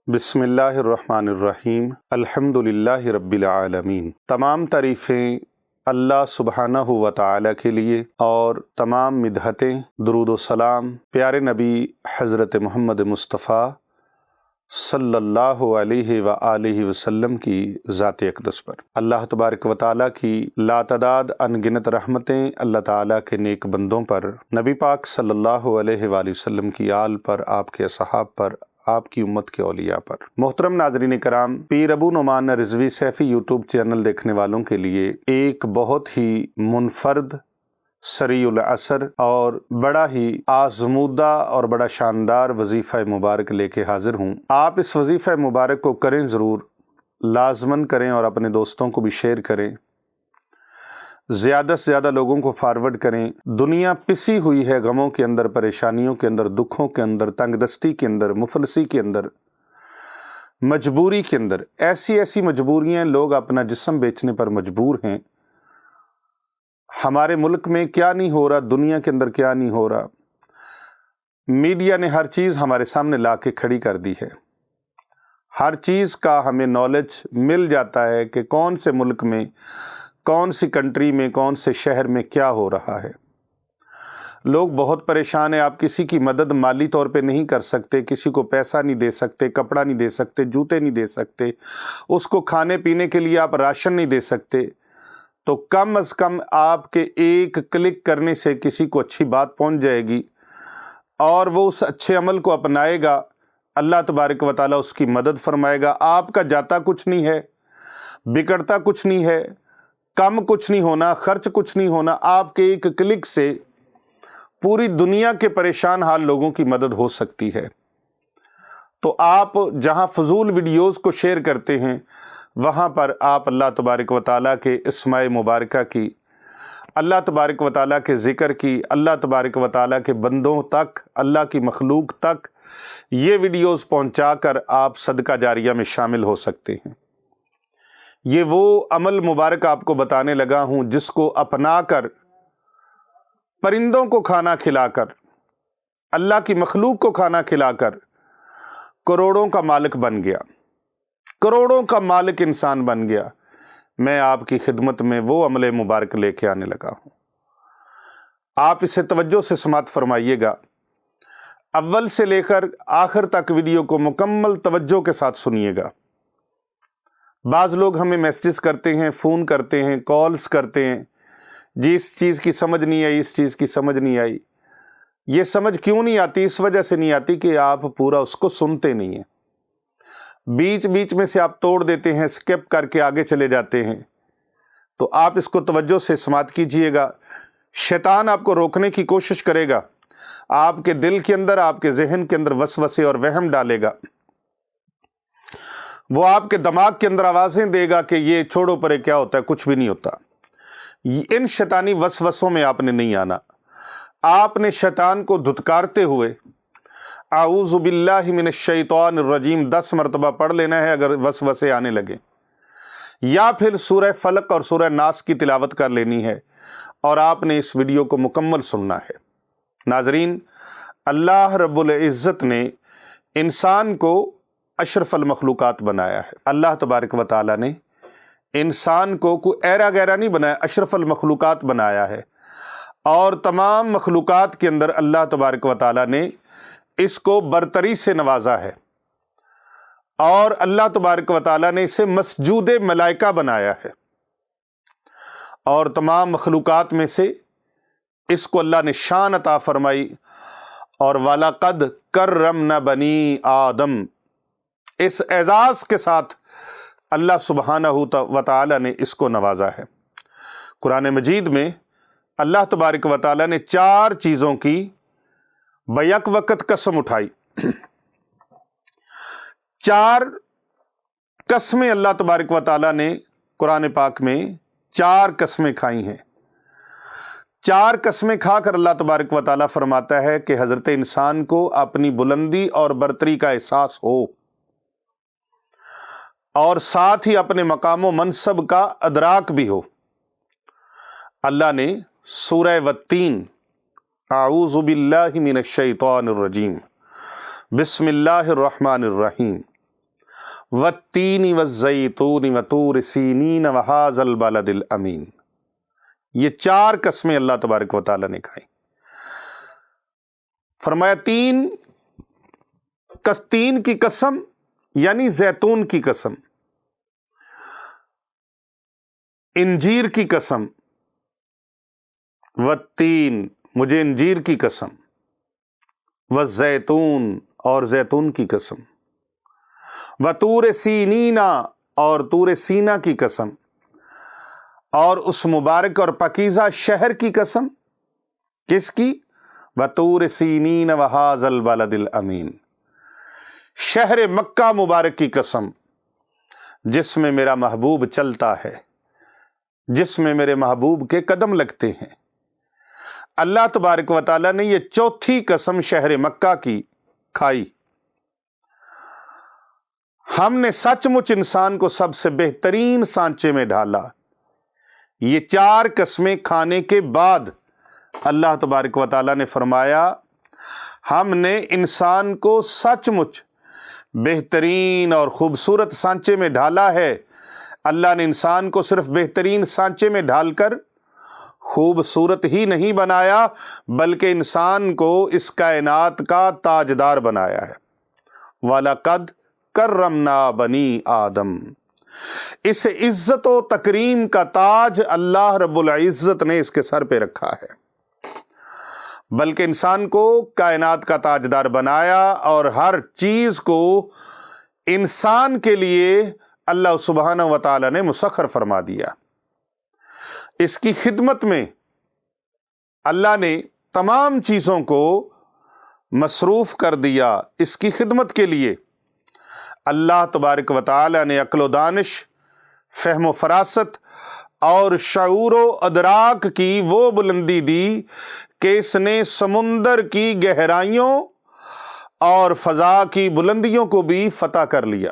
بسم اللہ الرحمن الرحیم الحمدللہ رب العالمین۔ تمام تعریفیں اللہ سبحانہ و تعالی کے لیے اور تمام مدحتیں درود و سلام پیارے نبی حضرت محمد مصطفیٰ صلی اللہ علیہ وآلہ وسلم کی ذات اقدس پر۔ اللہ تبارک و تعالیٰ کی لاتعداد انگنت رحمتیں اللہ تعالیٰ کے نیک بندوں پر، نبی پاک صلی اللہ علیہ وآلہ وسلم کی آل پر، آپ کے اصحاب پر، آپ کی امت کے اولیاء پر۔ محترم ناظرین کرام، پیر ابو نعمان رضوی سیفی یوٹیوب چینل دیکھنے والوں کے لیے ایک بہت ہی منفرد، سریع الاثر اور بڑا ہی آزمودہ اور بڑا شاندار وظیفہ مبارک لے کے حاضر ہوں۔ آپ اس وظیفہ مبارک کو کریں ضرور، لازماً کریں اور اپنے دوستوں کو بھی شیئر کریں، زیادہ سے زیادہ لوگوں کو فارورڈ کریں۔ دنیا پسی ہوئی ہے غموں کے اندر، پریشانیوں کے اندر، دکھوں کے اندر، تنگ دستی کے اندر، مفلسی کے اندر، مجبوری کے اندر۔ ایسی مجبوریاں، لوگ اپنا جسم بیچنے پر مجبور ہیں۔ ہمارے ملک میں کیا نہیں ہو رہا، دنیا کے اندر کیا نہیں ہو رہا، میڈیا نے ہر چیز ہمارے سامنے لا کے کھڑی کر دی ہے۔ ہر چیز کا ہمیں نالج مل جاتا ہے کہ کون سے ملک میں، کون سی کنٹری میں، کون سے شہر میں کیا ہو رہا ہے۔ لوگ بہت پریشان ہیں۔ آپ کسی کی مدد مالی طور پہ نہیں کر سکتے، کسی کو پیسہ نہیں دے سکتے، کپڑا نہیں دے سکتے، جوتے نہیں دے سکتے، اس کو کھانے پینے کے لیے آپ راشن نہیں دے سکتے، تو کم از کم آپ کے ایک کلک کرنے سے کسی کو اچھی بات پہنچ جائے گی اور وہ اس اچھے عمل کو اپنائے گا، اللہ تبارک و تعالیٰ اس کی مدد فرمائے گا۔ آپ کا جاتا کچھ نہیں ہے، بگڑتا کچھ نہیں ہے، کم کچھ نہیں ہونا، خرچ کچھ نہیں ہونا۔ آپ کے ایک کلک سے پوری دنیا کے پریشان حال لوگوں کی مدد ہو سکتی ہے۔ تو آپ جہاں فضول ویڈیوز کو شیئر کرتے ہیں، وہاں پر آپ اللہ تبارک و تعالیٰ کے اسماء مبارکہ کی، اللہ تبارک و تعالیٰ کے ذکر کی، اللہ تبارک و تعالیٰ کے بندوں تک، اللہ کی مخلوق تک یہ ویڈیوز پہنچا کر آپ صدقہ جاریہ میں شامل ہو سکتے ہیں۔ یہ وہ عمل مبارک آپ کو بتانے لگا ہوں جس کو اپنا کر، پرندوں کو کھانا کھلا کر، اللہ کی مخلوق کو کھانا کھلا کر کروڑوں کا مالک بن گیا، کروڑوں کا مالک انسان بن گیا۔ میں آپ کی خدمت میں وہ عمل مبارک لے کے آنے لگا ہوں۔ آپ اسے توجہ سے سماعت فرمائیے گا، اول سے لے کر آخر تک ویڈیو کو مکمل توجہ کے ساتھ سنیے گا۔ بعض لوگ ہمیں میسیجز کرتے ہیں، فون کرتے ہیں، کالز کرتے ہیں، جی اس چیز کی سمجھ نہیں آئی، اس چیز کی سمجھ نہیں آئی۔ یہ سمجھ کیوں نہیں آتی؟ اس وجہ سے نہیں آتی کہ آپ پورا اس کو سنتے نہیں ہیں، بیچ بیچ میں سے آپ توڑ دیتے ہیں، سکپ کر کے آگے چلے جاتے ہیں۔ تو آپ اس کو توجہ سے سماعت کیجئے گا۔ شیطان آپ کو روکنے کی کوشش کرے گا، آپ کے دل کے اندر، آپ کے ذہن کے اندر وسوسے اور وہم ڈالے گا، وہ آپ کے دماغ کے اندر آوازیں دے گا کہ یہ چھوڑو پرے، کیا ہوتا ہے، کچھ بھی نہیں ہوتا۔ ان شیطانی وسوسوں میں آپ نے نہیں آنا۔ آپ نے شیطان کو دھتکارتے ہوئے اعوذ باللہ من الشیطان الرجیم 10 مرتبہ پڑھ لینا ہے اگر وسوسے آنے لگے، یا پھر سورہ فلق اور سورہ ناس کی تلاوت کر لینی ہے، اور آپ نے اس ویڈیو کو مکمل سننا ہے۔ ناظرین، اللہ رب العزت نے انسان کو اشرف المخلوقات بنایا ہے۔ اللہ تبارک و تعالیٰ نے انسان کو کوئی ایرا گیرا نہیں بنایا، اشرف المخلوقات بنایا ہے، اور تمام مخلوقات کے اندر اللہ تبارک و تعالیٰ نے اس کو برتری سے نوازا ہے، اور اللہ تبارک و تعالیٰ نے اسے مسجود ملائکہ بنایا ہے، اور تمام مخلوقات میں سے اس کو اللہ نے شان عطا فرمائی، اور وَلَقَدْ كَرَّمْنَا بَنِي آدم، اس اعزاز کے ساتھ اللہ سبحانہ و تعالیٰ نے اس کو نوازا ہے۔ قرآن مجید میں اللہ تبارک و تعالیٰ نے 4 چیزوں کی بیک وقت قسم اٹھائی۔ 4 قسمیں اللہ تبارک و تعالیٰ نے قرآن پاک میں 4 قسمیں کھائی ہیں۔ 4 قسمیں کھا کر اللہ تبارک و تعالیٰ فرماتا ہے کہ حضرت انسان کو اپنی بلندی اور برتری کا احساس ہو، اور ساتھ ہی اپنے مقام و منصب کا ادراک بھی ہو۔ اللہ نے سورہ والتین، اعوذ باللہ من الشیطان الرجیم، بسم اللہ الرحمن الرحیم، والتین والزیتون وطور سینین وہذا البلد الامین، یہ 4 قسمیں اللہ تبارک و تعالیٰ نے کھائیں۔ فرمایا تین کی قسم یعنی زیتون کی قسم، انجیر کی قسم، والتین مجھے انجیر کی قسم، والزیتون اور زیتون کی قسم، وطور سینینا اور طور سینا کی قسم، اور اس مبارک اور پاکیزہ شہر کی قسم، کس کی؟ وطور سینین وہذا البلد الامین، شہر مکہ مبارک کی قسم، جس میں میرا محبوب چلتا ہے، جس میں میرے محبوب کے قدم لگتے ہیں۔ اللہ تبارک و تعالیٰ نے یہ 4تھی قسم شہر مکہ کی کھائی۔ ہم نے سچ مچ انسان کو سب سے بہترین سانچے میں ڈھالا۔ یہ 4 قسمیں کھانے کے بعد اللہ تبارک و تعالیٰ نے فرمایا ہم نے انسان کو سچ مچ بہترین اور خوبصورت سانچے میں ڈھالا ہے۔ اللہ نے انسان کو صرف بہترین سانچے میں ڈھال کر خوبصورت ہی نہیں بنایا، بلکہ انسان کو اس کائنات کا تاجدار بنایا ہے۔ وَلَقَدْ كَرَّمْنَا بَنِي آدم، اس عزت و تکریم کا تاج اللہ رب العزت نے اس کے سر پہ رکھا ہے، بلکہ انسان کو کائنات کا تاجدار بنایا، اور ہر چیز کو انسان کے لیے اللہ سبحانہ و تعالی نے مسخر فرما دیا۔ اس کی خدمت میں اللہ نے تمام چیزوں کو مصروف کر دیا۔ اس کی خدمت کے لیے اللہ تبارک و تعالی نے عقل و دانش، فہم و فراست اور شعور و ادراک کی وہ بلندی دی کہ اس نے سمندر کی گہرائیوں اور فضا کی بلندیوں کو بھی فتح کر لیا۔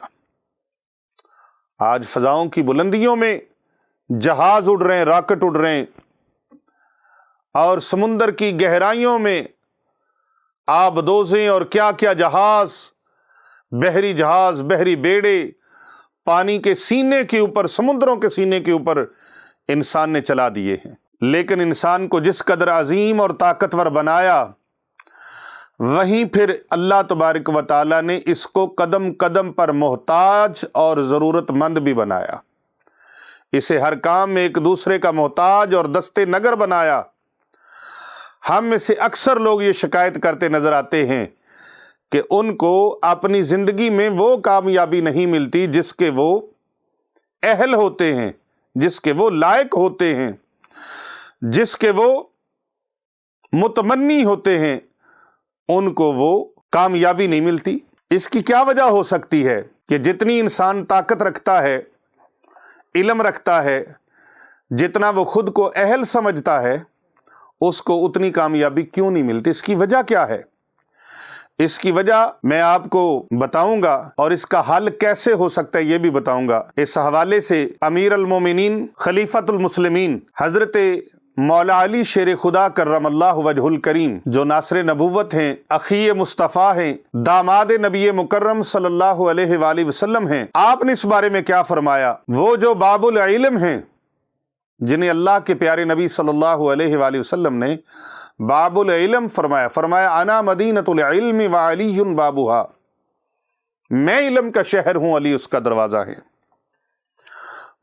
آج فضاؤں کی بلندیوں میں جہاز اڑ رہے ہیں، راکٹ اڑ رہے ہیں، اور سمندر کی گہرائیوں میں آبدوزیں اور کیا کیا جہاز، بحری بیڑے پانی کے سینے کے اوپر، سمندروں کے سینے کے اوپر انسان نے چلا دیے ہیں۔ لیکن انسان کو جس قدر عظیم اور طاقتور بنایا، وہیں پھر اللہ تبارک و تعالی نے اس کو قدم قدم پر محتاج اور ضرورت مند بھی بنایا۔ اسے ہر کام میں ایک دوسرے کا محتاج اور دستے نگر بنایا۔ ہم میں سے اکثر لوگ یہ شکایت کرتے نظر آتے ہیں کہ ان کو اپنی زندگی میں وہ کامیابی نہیں ملتی جس کے وہ اہل ہوتے ہیں، جس کے وہ لائق ہوتے ہیں، جس کے وہ متمنی ہوتے ہیں، ان کو وہ کامیابی نہیں ملتی۔ اس کی کیا وجہ ہو سکتی ہے کہ جتنی انسان طاقت رکھتا ہے، علم رکھتا ہے، جتنا وہ خود کو اہل سمجھتا ہے، اس کو اتنی کامیابی کیوں نہیں ملتی؟ اس کی وجہ کیا ہے؟ اس کی وجہ میں آپ کو بتاؤں گا، اور اس کا حل کیسے ہو سکتا ہے یہ بھی بتاؤں گا۔ اس حوالے سے امیر المومنین خلیفۃ المسلمین حضرت مولا علی شیر خدا کرم اللہ وجہ الکریم، جو ناصر نبوت ہیں، اخی مصطفیٰ ہیں، داماد نبی مکرم صلی اللہ علیہ وآلہ وسلم ہیں، آپ نے اس بارے میں کیا فرمایا؟ وہ جو باب العلم ہیں، جنہیں اللہ کے پیارے نبی صلی اللہ علیہ وآلہ وسلم نے باب العلم فرمایا انا مدینۃ العلم وعلی بابھا، میں علم کا شہر ہوں، علی اس کا دروازہ ہے۔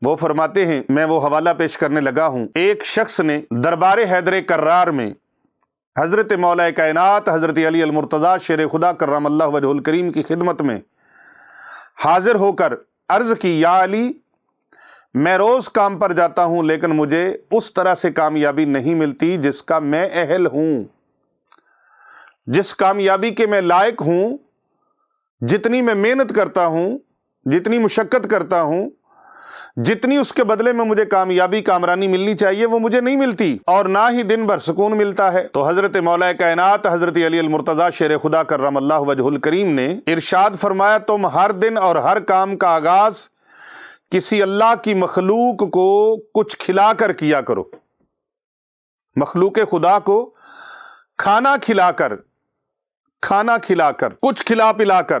وہ فرماتے ہیں، میں وہ حوالہ پیش کرنے لگا ہوں، ایک شخص نے دربار حیدر کرار میں حضرت مولا کائنات حضرت علی المرتضیٰ شیر خدا کرم اللہ وجہ الکریم کی خدمت میں حاضر ہو کر عرض کی، یا علی، میں روز کام پر جاتا ہوں لیکن مجھے اس طرح سے کامیابی نہیں ملتی جس کا میں اہل ہوں، جس کامیابی کے میں لائق ہوں، جتنی میں محنت کرتا ہوں، جتنی مشقت کرتا ہوں، جتنی اس کے بدلے میں مجھے کامیابی کامرانی ملنی چاہیے وہ مجھے نہیں ملتی، اور نہ ہی دن بھر سکون ملتا ہے۔ تو حضرت مولا کائنات حضرت علی المرتضیٰ شیر خدا کرم اللہ وجہ الکریم نے ارشاد فرمایا، تم ہر دن اور ہر کام کا آغاز کسی اللہ کی مخلوق کو کچھ کھلا کر کیا کرو، مخلوق خدا کو کھانا کھلا کر، کچھ کھلا پلا کر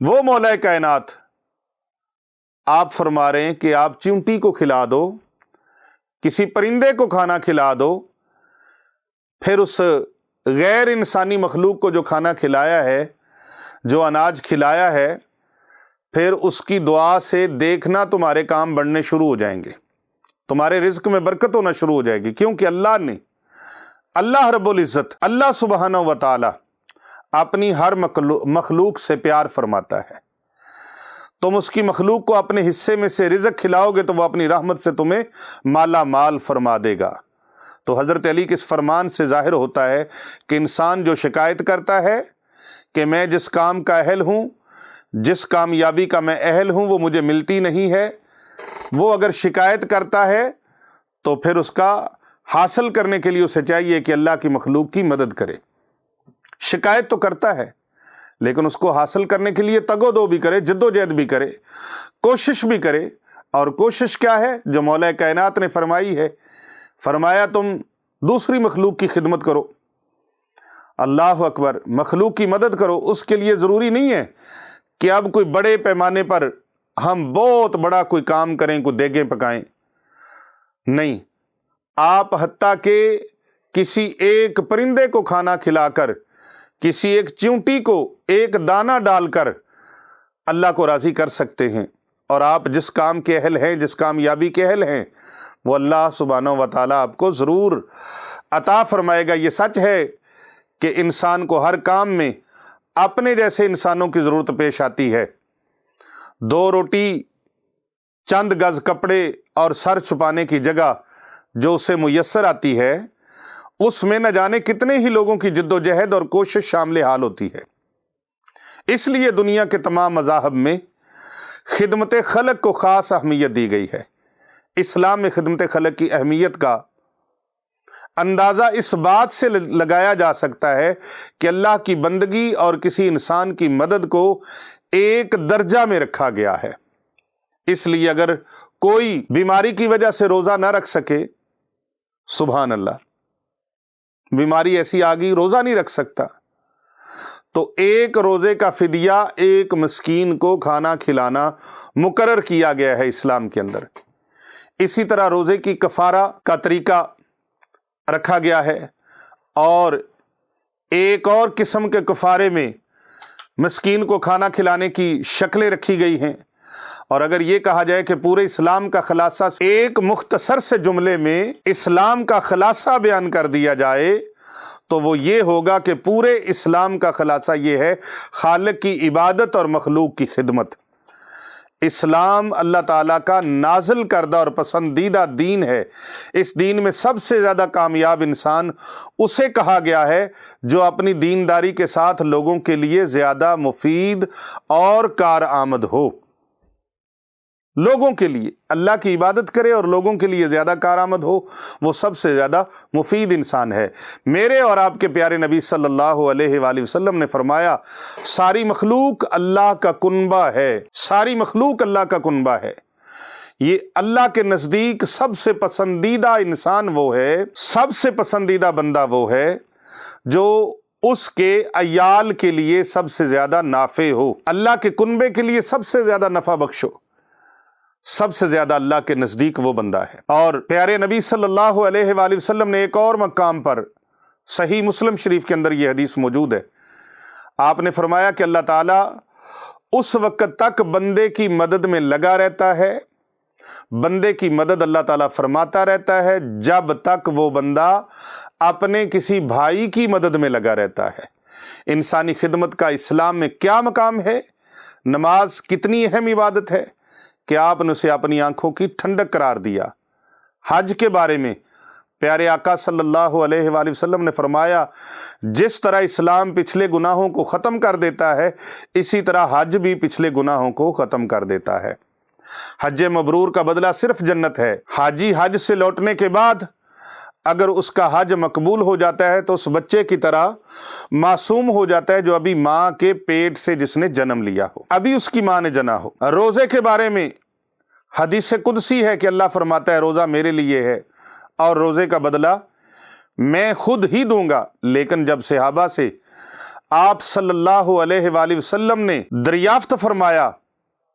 وہ مولا کائنات آپ فرما رہے ہیں کہ آپ چیونٹی کو کھلا دو، کسی پرندے کو کھانا کھلا دو، پھر اس غیر انسانی مخلوق کو جو کھانا کھلایا ہے، جو اناج کھلایا ہے، پھر اس کی دعا سے دیکھنا تمہارے کام بڑھنے شروع ہو جائیں گے، تمہارے رزق میں برکت ہونا شروع ہو جائے گی، کیونکہ اللہ رب العزت، اللہ سبحانہ و تعالی اپنی ہر مخلوق سے پیار فرماتا ہے۔ تم اس کی مخلوق کو اپنے حصے میں سے رزق کھلاؤ گے تو وہ اپنی رحمت سے تمہیں مالا مال فرما دے گا۔ تو حضرت علی کے اس فرمان سے ظاہر ہوتا ہے کہ انسان جو شکایت کرتا ہے کہ میں جس کام کا اہل ہوں، جس کامیابی کا میں اہل ہوں، وہ مجھے ملتی نہیں ہے، وہ اگر شکایت کرتا ہے تو پھر اس کا حاصل کرنے کے لیے اسے چاہیے کہ اللہ کی مخلوق کی مدد کرے۔ شکایت تو کرتا ہے لیکن اس کو حاصل کرنے کے لیے تگ و دو بھی کرے، جد و جہد بھی کرے، کوشش بھی کرے۔ اور کوشش کیا ہے؟ جو مولا کائنات نے فرمائی ہے، فرمایا تم دوسری مخلوق کی خدمت کرو، اللہ اکبر، مخلوق کی مدد کرو۔ اس کے لیے ضروری نہیں ہے کہ اب کوئی بڑے پیمانے پر ہم بہت بڑا کوئی کام کریں، کوئی دیگیں پکائیں، نہیں، آپ حتیٰ کہ کسی ایک پرندے کو کھانا کھلا کر، کسی ایک چیونٹی کو ایک دانہ ڈال کر اللہ کو راضی کر سکتے ہیں۔ اور آپ جس کام کے اہل ہیں، جس کامیابی کے اہل ہیں، وہ اللہ سبحانہ و تعالیٰ آپ کو ضرور عطا فرمائے گا۔ یہ سچ ہے کہ انسان کو ہر کام میں اپنے جیسے انسانوں کی ضرورت پیش آتی ہے۔ 2 روٹی، چند گز کپڑے اور سر چھپانے کی جگہ جو اسے میسر آتی ہے، اس میں نہ جانے کتنے ہی لوگوں کی جد و جہد اور کوشش شامل حال ہوتی ہے۔ اس لیے دنیا کے تمام مذاہب میں خدمت خلق کو خاص اہمیت دی گئی ہے۔ اسلام میں خدمت خلق کی اہمیت کا اندازہ اس بات سے لگایا جا سکتا ہے کہ اللہ کی بندگی اور کسی انسان کی مدد کو ایک درجہ میں رکھا گیا ہے۔ اس لیے اگر کوئی بیماری کی وجہ سے روزہ نہ رکھ سکے، سبحان اللہ، بیماری ایسی آ گئی روزہ نہیں رکھ سکتا، تو ایک روزے کا فدیہ ایک مسکین کو کھانا کھلانا مقرر کیا گیا ہے اسلام کے اندر۔ اسی طرح روزے کی کفارہ کا طریقہ رکھا گیا ہے، اور ایک اور قسم کے کفارے میں مسکین کو کھانا کھلانے کی شکلیں رکھی گئی ہیں۔ اور اگر یہ کہا جائے کہ پورے اسلام کا خلاصہ ایک مختصر سے جملے میں اسلام کا خلاصہ بیان کر دیا جائے تو وہ یہ ہوگا کہ پورے اسلام کا خلاصہ یہ ہے خالق کی عبادت اور مخلوق کی خدمت۔ اسلام اللہ تعالیٰ کا نازل کردہ اور پسندیدہ دین ہے۔ اس دین میں سب سے زیادہ کامیاب انسان اسے کہا گیا ہے جو اپنی دینداری کے ساتھ لوگوں کے لیے زیادہ مفید اور کارآمد ہو، لوگوں کے لیے اللہ کی عبادت کرے اور لوگوں کے لیے زیادہ کارآمد ہو، وہ سب سے زیادہ مفید انسان ہے۔ میرے اور آپ کے پیارے نبی صلی اللہ علیہ وآلہ وسلم نے فرمایا، ساری مخلوق اللہ کا کنبہ ہے، ساری مخلوق اللہ کا کنبہ ہے۔ یہ اللہ کے نزدیک سب سے پسندیدہ انسان وہ ہے، سب سے پسندیدہ بندہ وہ ہے جو اس کے عیال کے لیے سب سے زیادہ نافع ہو، اللہ کے کنبے کے لیے سب سے زیادہ نفع بخش ہو۔ سب سے زیادہ اللہ کے نزدیک وہ بندہ ہے۔ اور پیارے نبی صلی اللہ علیہ وآلہ وسلم نے ایک اور مقام پر، صحیح مسلم شریف کے اندر یہ حدیث موجود ہے، آپ نے فرمایا کہ اللہ تعالیٰ اس وقت تک بندے کی مدد میں لگا رہتا ہے، بندے کی مدد اللہ تعالیٰ فرماتا رہتا ہے جب تک وہ بندہ اپنے کسی بھائی کی مدد میں لگا رہتا ہے۔ انسانی خدمت کا اسلام میں کیا مقام ہے، نماز کتنی اہم عبادت ہے کہ آپ نے اسے اپنی آنکھوں کی ٹھنڈک قرار دیا۔ حج کے بارے میں پیارے آقا صلی اللہ علیہ وآلہ وسلم نے فرمایا، جس طرح اسلام پچھلے گناہوں کو ختم کر دیتا ہے، اسی طرح حج بھی پچھلے گناہوں کو ختم کر دیتا ہے۔ حج مبرور کا بدلہ صرف جنت ہے۔ حاجی حج سے لوٹنے کے بعد اگر اس کا حج مقبول ہو جاتا ہے تو اس بچے کی طرح معصوم ہو جاتا ہے جو ابھی ماں کے پیٹ سے جس نے جنم لیا ہو، ابھی اس کی ماں نے جنا ہو۔ روزے کے بارے میں حدیث قدسی ہے کہ اللہ فرماتا ہے روزہ میرے لیے ہے اور روزے کا بدلہ میں خود ہی دوں گا۔ لیکن جب صحابہ سے آپ صلی اللہ علیہ وآلہ وسلم نے دریافت فرمایا،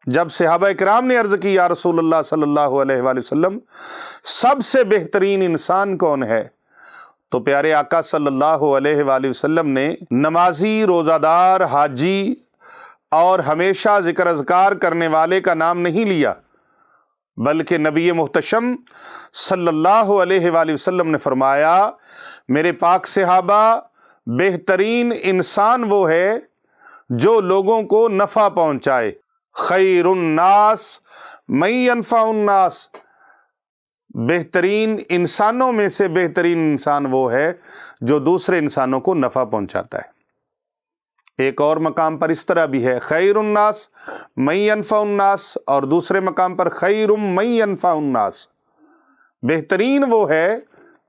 جب صحابہ کرام نے عرض کی یا رسول اللہ صلی اللہ علیہ وآلہ وسلم سب سے بہترین انسان کون ہے، تو پیارے آقا صلی اللہ علیہ وآلہ وسلم نے نمازی، روزہ دار، حاجی اور ہمیشہ ذکر اذکار کرنے والے کا نام نہیں لیا، بلکہ نبی محتشم صلی اللہ علیہ وآلہ وسلم نے فرمایا میرے پاک صحابہ، بہترین انسان وہ ہے جو لوگوں کو نفع پہنچائے، خیر الناس من ينفع الناس، بہترین انسانوں میں سے بہترین انسان وہ ہے جو دوسرے انسانوں کو نفع پہنچاتا ہے۔ ایک اور مقام پر اس طرح بھی ہے خیر الناس من ينفع الناس، اور دوسرے مقام پر خیر من ينفع الناس، بہترین وہ ہے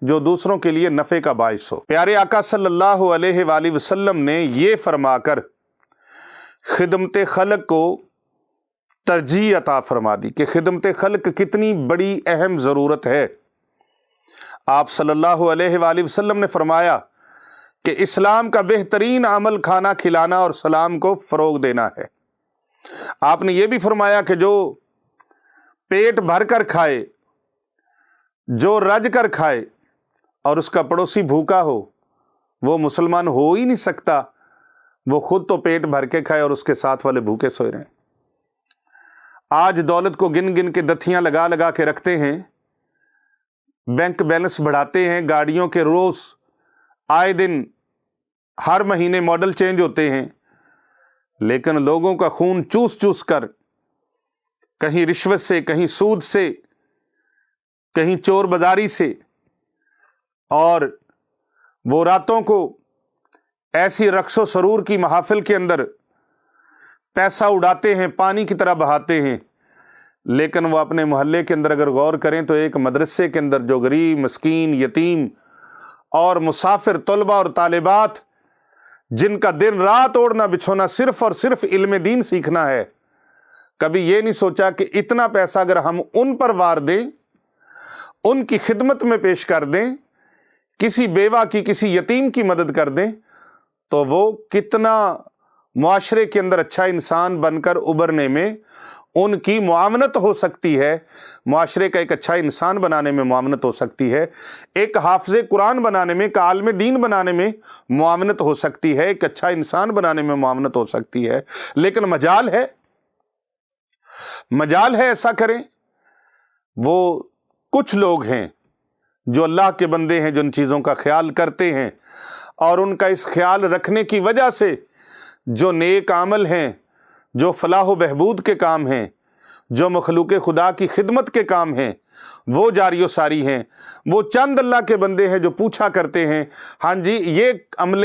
جو دوسروں کے لیے نفع کا باعث ہو۔ پیارے آقا صلی اللہ علیہ وآلہ وسلم نے یہ فرما کر خدمت خلق کو ترجیح عطا فرما دی کہ خدمت خلق کتنی بڑی اہم ضرورت ہے۔ آپ صلی اللہ علیہ وآلہ وسلم نے فرمایا کہ اسلام کا بہترین عمل کھانا کھلانا اور سلام کو فروغ دینا ہے۔ آپ نے یہ بھی فرمایا کہ جو پیٹ بھر کر کھائے، جو رج کر کھائے اور اس کا پڑوسی بھوکا ہو، وہ مسلمان ہو ہی نہیں سکتا۔ وہ خود تو پیٹ بھر کے کھائے اور اس کے ساتھ والے بھوکے سوئے رہیں۔ آج دولت کو گن گن کے دتھیاں لگا لگا کے رکھتے ہیں، بینک بیلنس بڑھاتے ہیں، گاڑیوں کے روز آئے دن ہر مہینے ماڈل چینج ہوتے ہیں، لیکن لوگوں کا خون چوس چوس کر کہیں رشوت سے، کہیں سود سے، کہیں چور بازاری سے، اور وہ راتوں کو ایسی رقص و سرور کی محافل کے اندر پیسہ اڑاتے ہیں، پانی کی طرح بہاتے ہیں، لیکن وہ اپنے محلے کے اندر اگر غور کریں تو ایک مدرسے کے اندر جو غریب، مسکین، یتیم اور مسافر طلبہ اور طالبات جن کا دن رات اوڑھنا بچھونا صرف اور صرف علم دین سیکھنا ہے، کبھی یہ نہیں سوچا کہ اتنا پیسہ اگر ہم ان پر وار دیں، ان کی خدمت میں پیش کر دیں، کسی بیوہ کی، کسی یتیم کی مدد کر دیں، تو وہ کتنا معاشرے کے اندر اچھا انسان بن کر ابھرنے میں ان کی معاونت ہو سکتی ہے، معاشرے کا ایک اچھا انسان بنانے میں معاونت ہو سکتی ہے، ایک حافظ قرآن بنانے میں، ایک عالم دین بنانے میں معاونت ہو سکتی ہے، ایک اچھا انسان بنانے میں معاونت ہو سکتی ہے۔ لیکن مجال ہے ایسا کریں۔ وہ کچھ لوگ ہیں جو اللہ کے بندے ہیں، جو ان چیزوں کا خیال کرتے ہیں، اور ان کا اس خیال رکھنے کی وجہ سے جو نیک عمل ہیں، جو فلاح و بہبود کے کام ہیں، جو مخلوق خدا کی خدمت کے کام ہیں، وہ جاری و ساری ہیں۔ وہ چند اللہ کے بندے ہیں جو پوچھا کرتے ہیں ہاں جی یہ عمل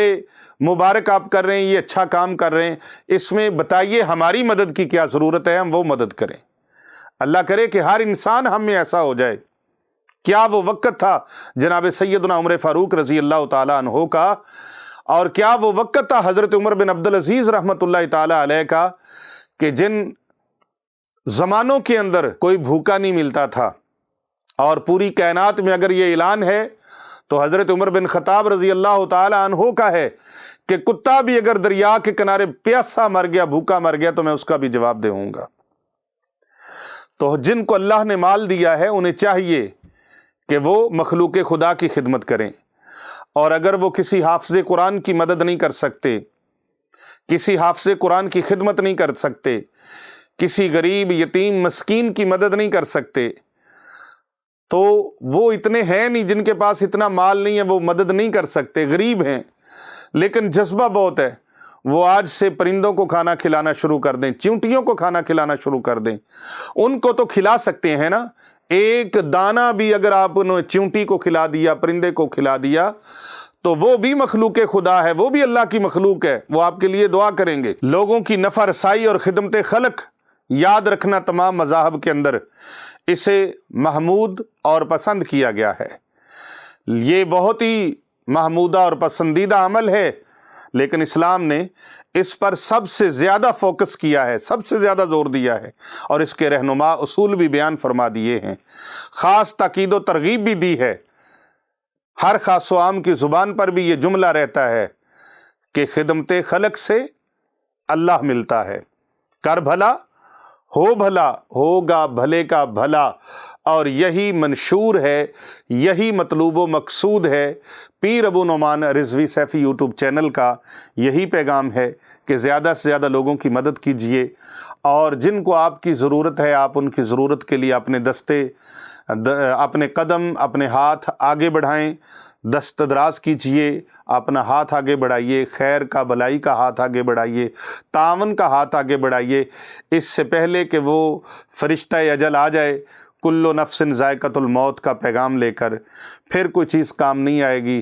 مبارک آپ کر رہے ہیں، یہ اچھا کام کر رہے ہیں، اس میں بتائیے ہماری مدد کی کیا ضرورت ہے، ہم وہ مدد کریں۔ اللہ کرے کہ ہر انسان ہم میں ایسا ہو جائے۔ کیا وہ وقت تھا جناب سیدنا عمر فاروق رضی اللہ تعالیٰ عنہ کا، اور کیا وہ وقت تھا حضرت عمر بن عبدالعزیز رحمۃ اللہ تعالیٰ علیہ کا، کہ جن زمانوں کے اندر کوئی بھوکا نہیں ملتا تھا، اور پوری کائنات میں اگر یہ اعلان ہے تو حضرت عمر بن خطاب رضی اللہ تعالیٰ عنہ کا ہے کہ کتا بھی اگر دریا کے کنارے پیاسا مر گیا، بھوکا مر گیا، تو میں اس کا بھی جواب دوں گا۔ تو جن کو اللہ نے مال دیا ہے انہیں چاہیے کہ وہ مخلوق خدا کی خدمت کریں، اور اگر وہ کسی حافظ قرآن کی مدد نہیں کر سکتے، کسی حافظ قرآن کی خدمت نہیں کر سکتے، کسی غریب، یتیم، مسکین کی مدد نہیں کر سکتے، تو وہ اتنے ہیں نہیں، جن کے پاس اتنا مال نہیں ہے، وہ مدد نہیں کر سکتے، غریب ہیں لیکن جذبہ بہت ہے، وہ آج سے پرندوں کو کھانا کھلانا شروع کر دیں، چیونٹیوں کو کھانا کھلانا شروع کر دیں۔ ان کو تو کھلا سکتے ہیں نا، ایک دانہ بھی اگر آپ نے چیونٹی کو کھلا دیا، پرندے کو کھلا دیا، تو وہ بھی مخلوق خدا ہے، وہ بھی اللہ کی مخلوق ہے، وہ آپ کے لیے دعا کریں گے۔ لوگوں کی نفع رسائی اور خدمت خلق یاد رکھنا تمام مذاہب کے اندر اسے محمود اور پسند کیا گیا ہے۔ یہ بہت ہی محمودہ اور پسندیدہ عمل ہے، لیکن اسلام نے اس پر سب سے زیادہ فوکس کیا ہے، سب سے زیادہ زور دیا ہے، اور اس کے رہنما اصول بھی بیان فرما دیے ہیں، خاص تاکید و ترغیب بھی دی ہے۔ ہر خاص و عام کی زبان پر بھی یہ جملہ رہتا ہے کہ خدمت خلق سے اللہ ملتا ہے۔ کر بھلا ہو بھلا، ہوگا بھلے کا بھلا، اور یہی منشور ہے، یہی مطلوب و مقصود ہے پیر ابو نعمان رضوی سیفی یوٹیوب چینل کا۔ یہی پیغام ہے کہ زیادہ سے زیادہ لوگوں کی مدد کیجئے، اور جن کو آپ کی ضرورت ہے آپ ان کی ضرورت کے لیے اپنے قدم، اپنے ہاتھ آگے بڑھائیں، دست دراز کیجئے، اپنا ہاتھ آگے بڑھائیے، خیر کا بھلائی کا ہاتھ آگے بڑھائیے، تعاون کا ہاتھ آگے بڑھائیے، اس سے پہلے کہ وہ فرشتہ اجل آ جائے کل نفس ذائقۃ الموت کا پیغام لے کر، پھر کوئی چیز کام نہیں آئے گی۔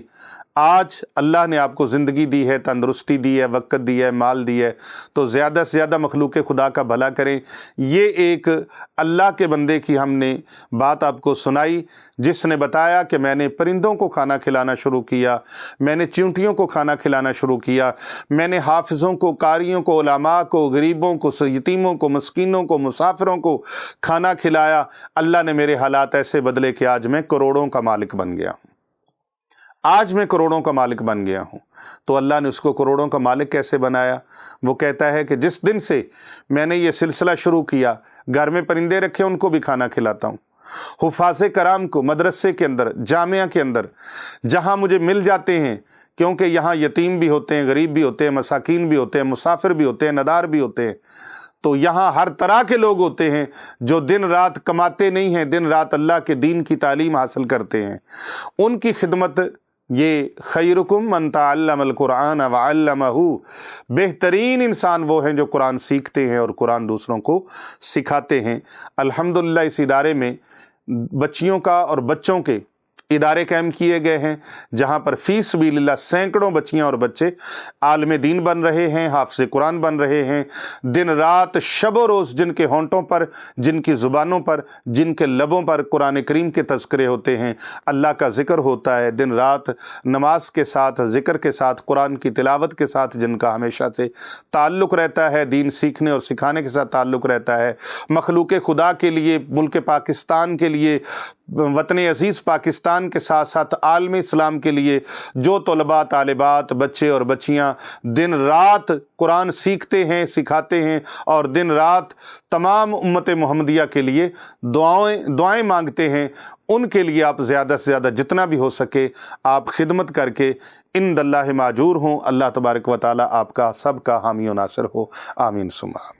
آج اللہ نے آپ کو زندگی دی ہے، تندرستی دی ہے، وقت دی ہے، مال دی ہے، تو زیادہ سے زیادہ مخلوق خدا کا بھلا کریں۔ یہ ایک اللہ کے بندے کی ہم نے بات آپ کو سنائی، جس نے بتایا کہ میں نے پرندوں کو کھانا کھلانا شروع کیا، میں نے چیونٹیوں کو کھانا کھلانا شروع کیا، میں نے حافظوں کو، قاریوں کو، علماء کو، غریبوں کو، یتیموں کو، مسکینوں کو، مسافروں کو کھانا کھلایا۔ اللہ نے میرے حالات ایسے بدلے کہ آج میں کروڑوں کا مالک بن گیا ہوں، آج میں کروڑوں کا مالک بن گیا ہوں۔ تو اللہ نے اس کو کروڑوں کا مالک کیسے بنایا؟ وہ کہتا ہے کہ جس دن سے میں نے یہ سلسلہ شروع کیا، گھر میں پرندے رکھے ان کو بھی کھانا کھلاتا ہوں، حفاظ کرام کو مدرسے کے اندر، جامعہ کے اندر جہاں مجھے مل جاتے ہیں، کیونکہ یہاں یتیم بھی ہوتے ہیں، غریب بھی ہوتے ہیں، مساکین بھی ہوتے ہیں، مسافر بھی ہوتے ہیں، ندار بھی ہوتے ہیں، تو یہاں ہر طرح کے لوگ ہوتے ہیں جو دن رات کماتے نہیں ہیں، دن رات اللہ کے دین کی تعلیم حاصل کرتے ہیں۔ ان کی خدمت، یہ خیرکم من تعلم القرآن وعلمہ، بہترین انسان وہ ہیں جو قرآن سیکھتے ہیں اور قرآن دوسروں کو سکھاتے ہیں۔ الحمدللہ اس ادارے میں بچیوں کا اور بچوں کے ادارے قائم کیے گئے ہیں، جہاں پر فی سبیل اللہ سینکڑوں بچیاں اور بچے عالم دین بن رہے ہیں، حافظ قرآن بن رہے ہیں۔ دن رات شب و روز جن کے ہونٹوں پر، جن کی زبانوں پر، جن کے لبوں پر قرآن کریم کے تذکرے ہوتے ہیں، اللہ کا ذکر ہوتا ہے، دن رات نماز کے ساتھ، ذکر کے ساتھ، قرآن کی تلاوت کے ساتھ جن کا ہمیشہ سے تعلق رہتا ہے، دین سیکھنے اور سکھانے کے ساتھ تعلق رہتا ہے، مخلوق خدا کے لیے، ملک پاکستان کے لیے، وطن عزیز پاکستان کے ساتھ ساتھ عالم اسلام کے لیے جو طلباء، طالبات، بچے اور بچیاں دن رات قرآن سیکھتے ہیں، سکھاتے ہیں، اور دن رات تمام امت محمدیہ کے لیے دعائیں مانگتے ہیں، ان کے لیے آپ زیادہ سے زیادہ جتنا بھی ہو سکے آپ خدمت کر کے عند اللہ ماجور ہوں۔ اللہ تبارک و تعالی آپ کا سب کا حامی و ناصر ہو، آمین ثم آمین۔